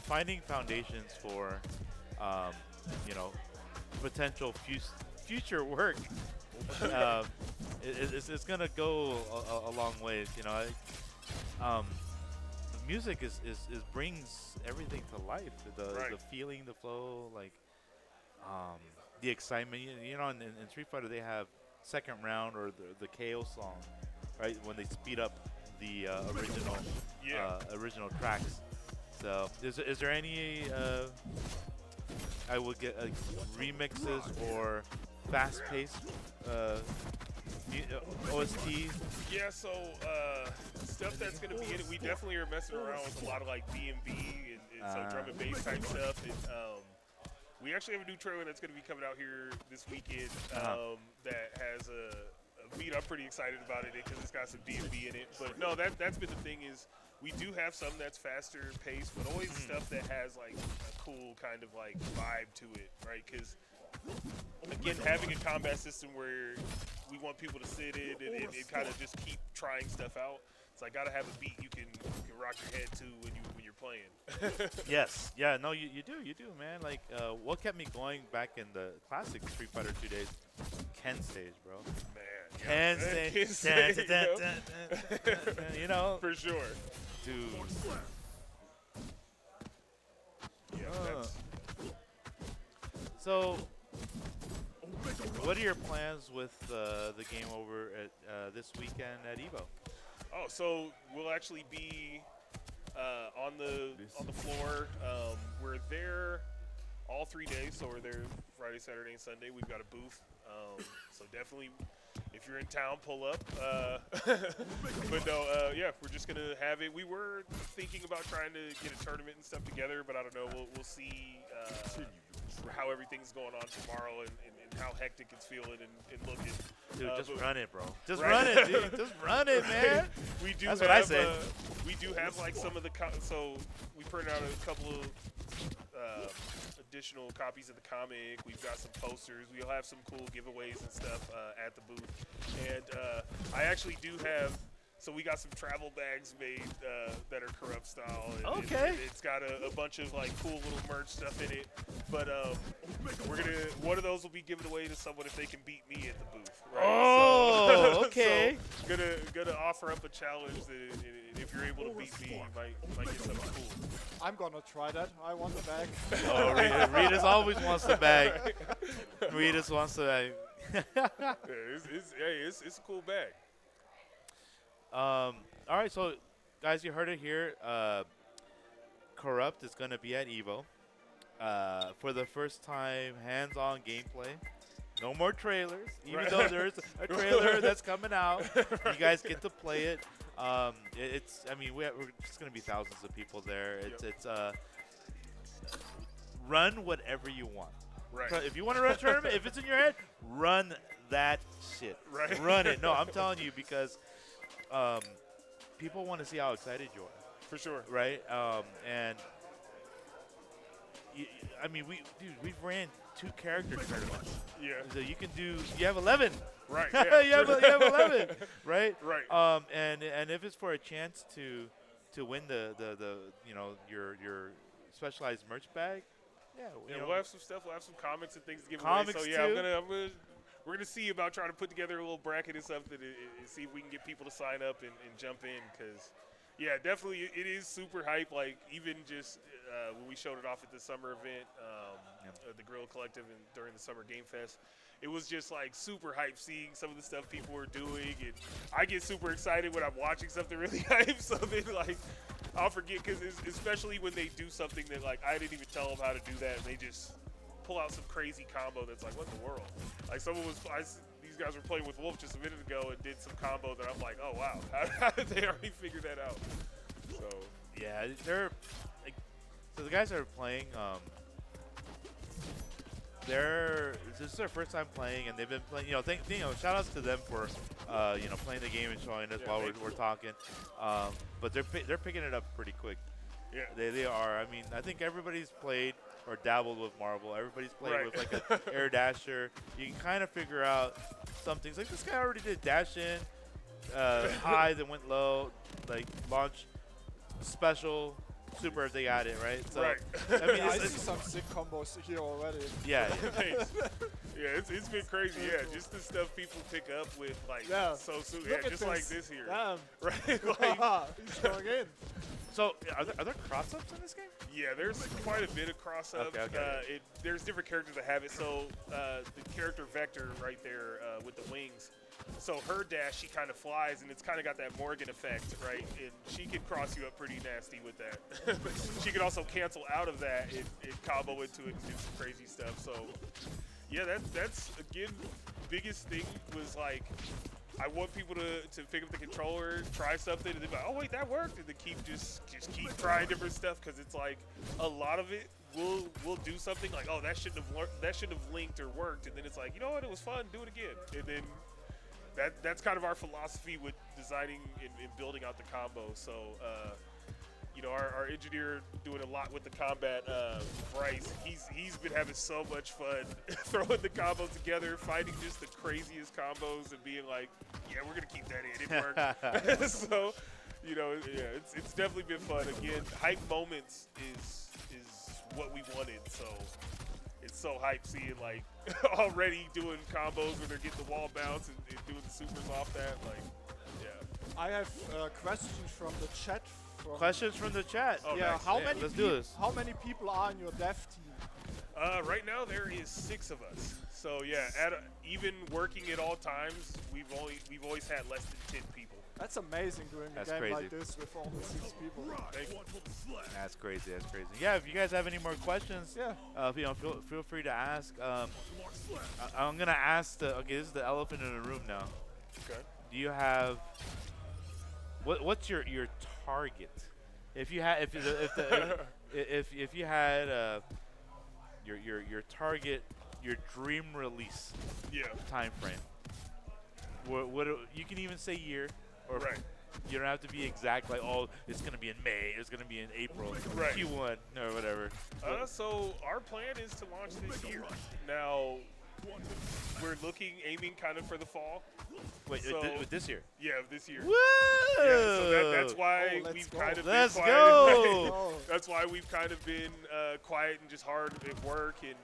finding foundations for, you know, potential future work. It's gonna go a long ways, you know. The music is brings everything to life. The feeling, the flow, like the excitement. You know, in Street Fighter they have second round or the KO song, right? When they speed up the original tracks. So is there any I would get remixes or fast-paced OST? Yeah, so stuff that's going to be in it, we definitely are messing around with a lot of like B&B and some drum and bass type stuff. And we actually have a new trailer that's going to be coming out here this weekend that has a beat. I'm pretty excited about it because it's got some B&B in it. But no, that's been the thing is we do have some that's faster paced, but always stuff that has like a cool kind of like vibe to it, right? Because again, having a combat system where we want people to sit in and kind of just keep trying stuff out. So I gotta have a beat you can rock your head to when you're playing. Yes, yeah, no, you do, man. Like, what kept me going back in the classic Street Fighter 2 days? Ken stage, bro. Man, Ken stage, you know, for sure, dude. Yeah. So, what are your plans with the game over at this weekend at Evo? Oh, so we'll actually be on the floor. We're there all 3 days, so we're there Friday, Saturday, and Sunday. We've got a booth, so definitely, if you're in town, pull up. But no, yeah, we're just gonna have it. We were thinking about trying to get a tournament and stuff together, but I don't know. We'll see how everything's going on tomorrow and how hectic it's feeling and looking. Dude, just run it, bro. Just run it, dude. Just run it, man. We do That's have, what I say. We do have like some of the so we printed out a couple of additional copies of the comic. We've got some posters. We'll have some cool giveaways and stuff at the booth. And I actually do have. So we got some travel bags made that are Coreupt style. And okay. It's got a bunch of like cool little merch stuff in it. But one of those will be given away to someone if they can beat me at the booth. Right? Oh, so, okay. So gonna offer up a challenge that if you're able to beat me, you might get something cool. I'm gonna try that. I want the bag. Oh, Ritas always wants the bag. Ritas wants the bag. Yeah, it's a cool bag. All right, so guys, you heard it here. Coreupt is going to be at Evo for the first time, hands-on gameplay. No more trailers, even though there's a trailer that's coming out. You guys get to play it. I mean, we're just going to be thousands of people there. It's run whatever you want. Right. If you want to run a tournament, if it's in your head, run that shit. Right. Run it. No, I'm telling you because people want to see how excited you are. For sure. Right? And I mean, we've ran 2 character tournaments. Yeah. So you have 11. Right. Yeah, you have 11. Right? Right. And if it's for a chance to win the you know your specialized merch bag, we'll have some stuff. We'll have some comics and things to give comics away. So yeah, too. we're gonna see about trying to put together a little bracket or something and see if we can get people to sign up and jump in. Because yeah, definitely it is super hype. Like even just when we showed it off at the summer event, the Guerrilla Collective and during the Summer Game Fest, it was just like super hype seeing some of the stuff people were doing, and I get super excited when I'm watching something really hype. So then like I'll forget because especially when they do something that like I didn't even tell them how to do that, and they just pull out some crazy combo that's like, what in the world? Like these guys were playing with Wolf just a minute ago and did some combo that I'm like, oh wow, how did they already figure that out? So yeah, they're like, so the guys that are playing, this is their first time playing, and they've been playing. Shout outs to them for playing the game and showing us while we're talking. But they're picking it up pretty quick. Yeah. They are. I mean, I think everybody's played or dabbled with Marvel. Everybody's played Right. with like an air dasher. You can kind of figure out some things. Like this guy already did dash in, high, then went low, like launch, special, super if they got it right. So Right. I mean, I it's, see some sick combos here already. yeah. Thanks. Yeah, it's been crazy. Yeah, just the stuff people pick up with like Yeah. so soon. Look Yeah, at just like this here. Damn. Right. Like, He's going in. So are there cross-ups in this game? yeah, there's quite a bit of cross-ups. Okay. There's different characters that have it. So the character Vector right there with the wings. So her dash, she kind of flies, and it's kind of got that Morgan effect, right? And she can cross you up pretty nasty with that. She can also cancel out of that and combo into it and do some crazy stuff. So, yeah, that's again, biggest thing was like, I want people to pick up the controller, try something, and then be like, oh wait, that worked, and then just keep trying different stuff, because it's like a lot of it will do something like, oh, that shouldn't have linked or worked, and then it's like, you know what, it was fun, do it again, and then that's kind of our philosophy with designing and building out the combo. So, our engineer doing a lot with the combat, Bryce, he's been having so much fun throwing the combos together, finding just the craziest combos and being like, yeah, we're going to keep that in. It worked. So, it's definitely been fun. Again, hype moments is what we wanted. So it's so hype seeing like already doing combos where they're getting the wall bounce and doing the supers off that. Like, yeah. I have questions from the chat. Questions from the chat. Oh, Yeah, nice. Let's do this. How many people are in your dev team? Right now there is 6 of us. So yeah, even working at all times, we've always had less than 10 people. That's amazing doing a That's game crazy. like this with only 6 people. That's crazy. That's crazy. Yeah, if you guys have any more questions, Yeah. feel free to ask. I'm gonna ask okay, this is the elephant in the room now. Okay. Do you have what's your target? If you had if you had your target, your dream release Yeah. time frame. What you can even say year, or Right. you don't have to be exact. Like, oh, it's gonna be in May. It's gonna be in April. Right. Q1 or whatever. So our plan is to launch this year. Now we're aiming kind of for the fall. Wait, So- this year? Yeah, this year. Woo! Yeah, so that's why Oh, let's we've go. kind of Let's been quiet. go. Oh. That's why we've kind of been quiet and just hard at work, and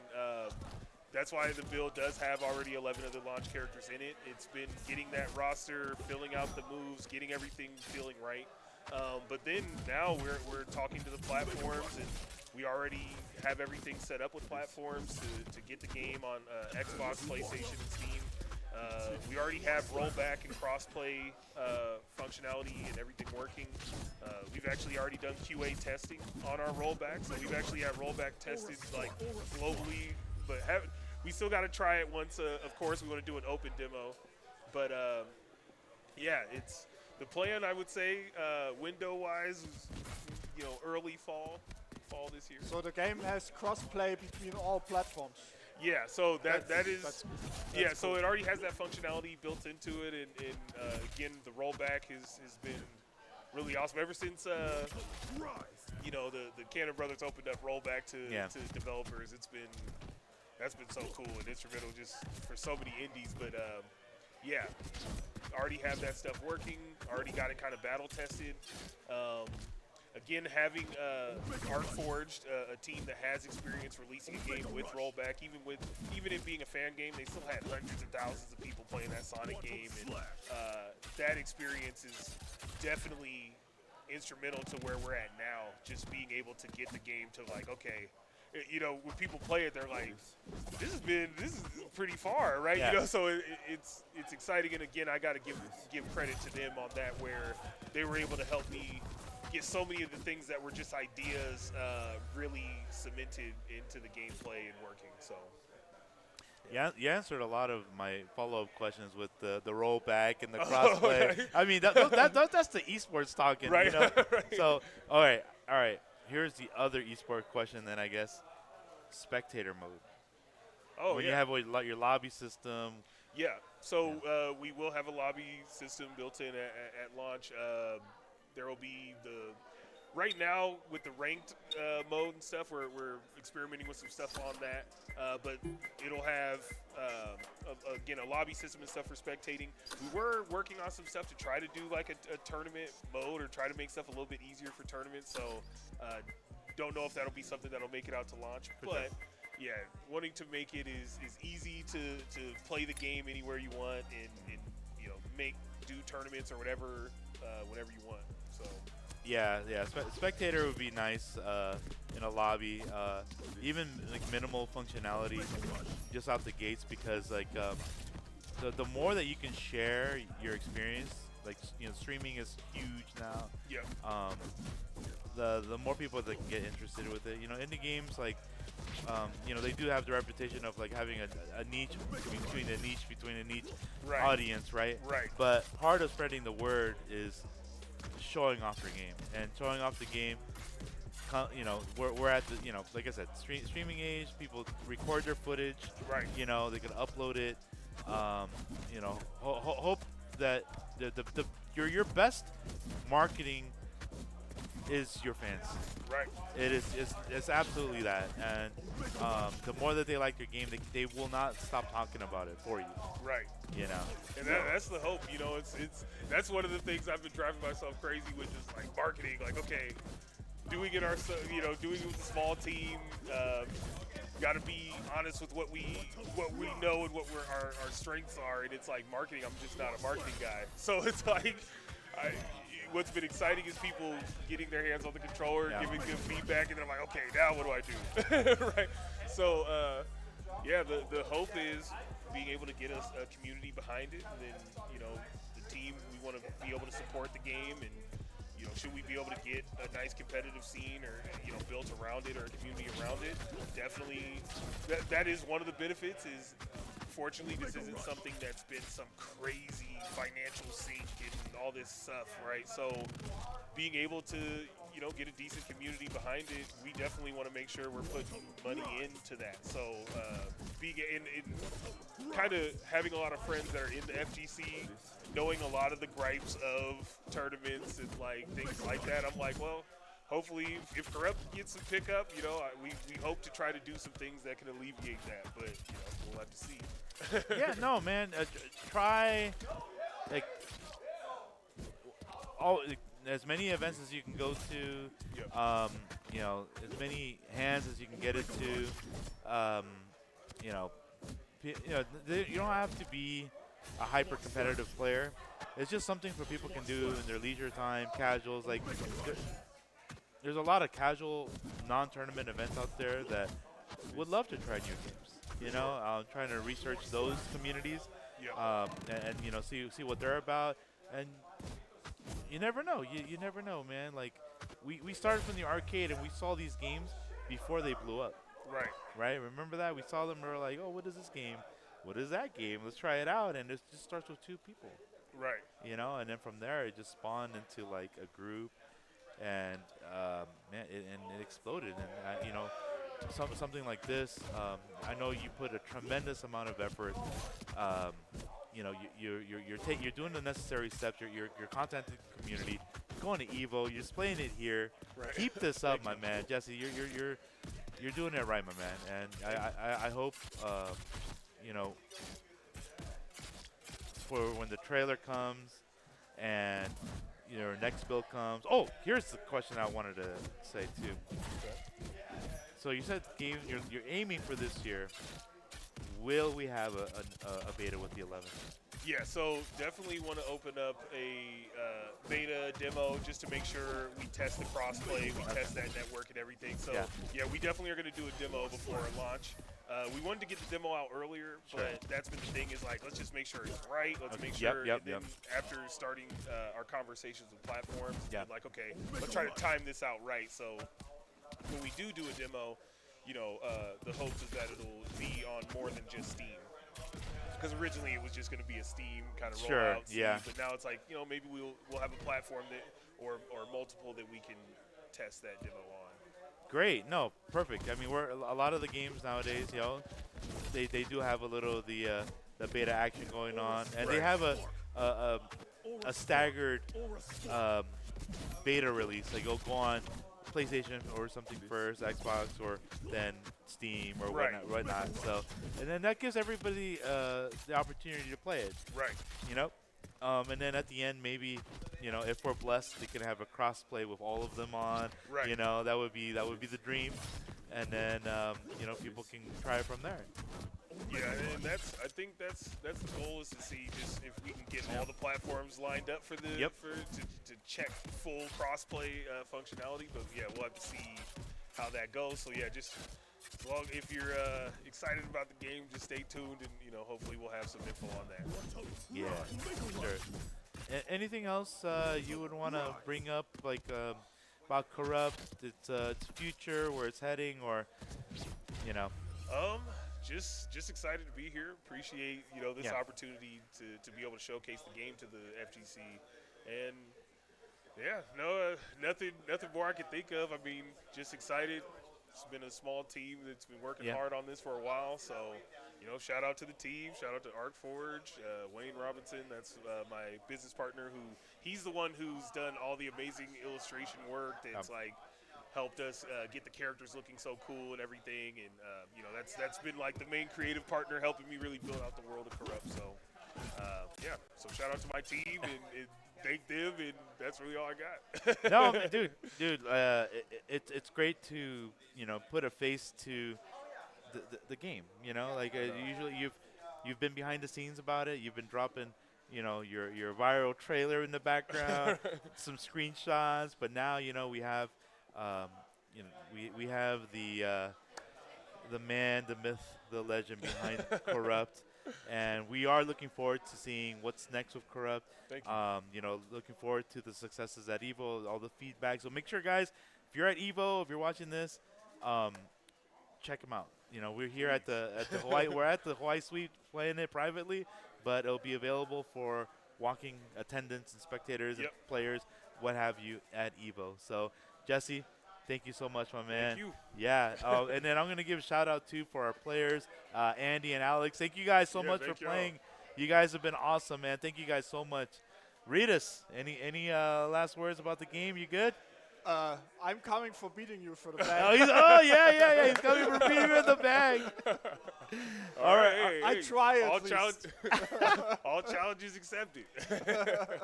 that's why the build does have already 11 of the launch characters in it. It's been getting that roster, filling out the moves, getting everything feeling right. But then now we're talking to the platforms, and we already have everything set up with platforms to get the game on Xbox, PlayStation, and Steam. We already have rollback and crossplay functionality and everything working. We've actually already done QA testing on our rollback, so we've actually had rollback tested like globally, but we still got to try it once. Of course, we want to do an open demo, but yeah, it's the plan. I would say window-wise, is, early fall this year. So the game has cross-play between all platforms. Yeah, so that is that's yeah. So cool. it already has that functionality built into it, and again, the rollback has been really awesome ever since the Cannon Brothers opened up rollback to developers. That's been so cool and instrumental just for so many indies. But yeah, already have that stuff working. Already got it kind of battle tested. Again, having Artforged, a team that has experience releasing a game with rollback, even it being a fan game, they still had hundreds of thousands of people playing that Sonic game, and that experience is definitely instrumental to where we're at now. Just being able to get the game to like, okay, when people play it, they're like, this is pretty far, right? Yeah. So it's exciting, and again, I got to give credit to them on that, where they were able to help me get so many of the things that were just ideas really cemented into the gameplay and working. So Yeah, you answered a lot of my follow-up questions with the rollback and the crossplay. Okay. I mean, that's the esports talking, Right. Right. So, all right. Here's the other esports question then, I guess. Spectator mode. Oh, when yeah. you have your lobby system. Yeah. So we will have a lobby system built in at launch. There will be right now with the ranked mode and stuff. We're experimenting with some stuff on that, but it'll have again a lobby system and stuff for spectating. We were working on some stuff to try to do like a tournament mode or try to make stuff a little bit easier for tournaments. So don't know if that'll be something that'll make it out to launch, but. Yeah, wanting to make it is easy to play the game anywhere you want and you know do tournaments or whatever you want. So Yeah. Spectator would be nice in a lobby. Even like minimal functionality just out the gates, because like the more that you can share your experience, like streaming is huge now. yeah, The more people that can get interested with it, indie games like. They do have the reputation of like having a niche between a niche right, audience, right? right, But part of spreading the word is showing off your game, and showing off the game. We're at the like I said, streaming age. People record their footage. right. They can upload it. Hope that your best marketing is your fans. Right. It's absolutely that, and the more that they like your game, they will not stop talking about it for you. Right. And that's the hope. That's one of the things I've been driving myself crazy with, is like marketing. Like, okay, doing it doing it with a small team. Got to be honest with what we know and what our strengths are. And it's like marketing. I'm just not a marketing guy. So it's like, what's been exciting is people getting their hands on the controller, giving good feedback, and then I'm like, okay, now what do I do? Right. So the hope is being able to get us a community behind it, and then the team, we want to be able to support the game, and should we be able to get a nice competitive scene or built around it, or a community around it, definitely that is one of the benefits. Is fortunately this isn't something that's been some crazy financial sink and all this stuff, right? So being able to get a decent community behind it, we definitely want to make sure we're putting money into that. So being in kind of having a lot of friends that are in the FGC, knowing a lot of the gripes of tournaments and like things like that, I'm like, well, hopefully if Coreupt gets some pickup, we hope to try to do some things that can alleviate that, but we'll have to see. Yeah, no, man. Try like as many events as you can go to. Yep. As many hands as you can get it to. You don't have to be a hyper competitive player. It's just something for people can do in their leisure time, casuals. Like there's a lot of casual non-tournament events out there that would love to try new games. I'm trying to research those communities, and see what they're about. And you never know. You never know, man. Like we started from the arcade and we saw these games before they blew up. Right. Right. Remember that? We saw them. We were like, oh, what is this game? What is that game? Let's try it out. And it just starts with 2 people. Right. And then from there it just spawned into like a group, and it exploded. And something like this, I know you put a tremendous amount of effort. You're doing the necessary steps. You're contacting the community, going to Evo. You're displaying it here. Right. Keep this up, my man, Jesse. You're doing it right, my man. And I hope for when the trailer comes and your next build comes. Oh, here's the question I wanted to say too. Okay. So you said game you're aiming for this year. Will we have a beta with the 11? Yeah, so definitely want to open up a beta demo just to make sure we test the crossplay, we test that network and everything. So yeah, we definitely are going to do a demo before our launch. We wanted to get the demo out earlier, but that's been the thing, is like, let's just make sure it's right. Let's make sure. After starting our conversations with platforms, I'm like, okay, let's try to time this out right. So when we do a demo, the hope is that it'll be on more than just Steam. Because originally it was just going to be a Steam kind of rollout, but now it's like, maybe we'll have a platform that or multiple that we can test that demo on. Great. No, perfect. I mean, we're a lot of the games nowadays, they do have a little of the beta action going on, and they Right. have a a, a staggered um, beta release. Like you'll go on PlayStation or something first, Xbox, or then Steam or Right. whatnot. So, and then that gives everybody the opportunity to play it. Right. You know, and then at the end, maybe if we're blessed, they can have a cross play with all of them on. Right. That would be the dream, and then people can try it from there. Yeah, and I think that's the goal, is to see just if we can get all the platforms lined up for Yep. to check full crossplay functionality. But yeah, we'll have to see how that goes. So yeah, just as long if you're excited about the game, just stay tuned, and hopefully we'll have some info on that. Yeah, for sure. Anything else you would want to bring up, like about Corrupt, its future, where it's heading, or you know? Just excited to be here. Appreciate this Yeah. opportunity to be able to showcase the game to the FGC, and yeah, no, nothing more I can think of. I mean, just excited. It's been a small team that's been working Yeah. hard on this for a while, so shout out to the team. Shout out to ArtForge, Wayne Robinson. That's my business partner. He's the one who's done all the amazing illustration work. That's helped us get the characters looking so cool and everything, and that's been like the main creative partner, helping me really build out the world of Corrupt. So yeah, so shout out to my team and thank them, and that's really all I got. No, man, dude, it's great to put a face to the game. Usually you've been behind the scenes about it. You've been dropping your viral trailer in the background, some screenshots. But now we have we have the man, the myth, the legend behind Corrupt, and we are looking forward to seeing what's next with Corrupt. Thank you. Looking forward to the successes at Evo, all the feedback. So make sure, guys, if you're at Evo, if you're watching this, check them out. We're here at the Hawaii. We're at the Hawaii Suite playing it privately, but it'll be available for walking attendants and spectators and players, what have you, at Evo. So, Jesse, thank you so much, my man. Thank you. Yeah. Oh, and then I'm gonna give a shout out too for our players, Andy and Alex. Thank you guys so much for thank y'all. playing. You guys have been awesome, man. Thank you guys so much. Ritas, any last words about the game? You good? I'm coming for beating you for the Oh, bag. yeah. He's coming for beating him in the bag. All right. I try at all least. all challenges accepted.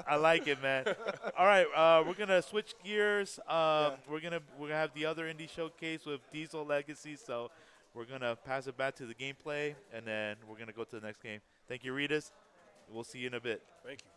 I like it, man. All right, we're gonna switch gears. We're gonna have the other indie showcase with Diesel Legacy. So we're gonna pass it back to the gameplay, and then we're gonna go to the next game. Thank you, Ritas. We'll see you in a bit. Thank you.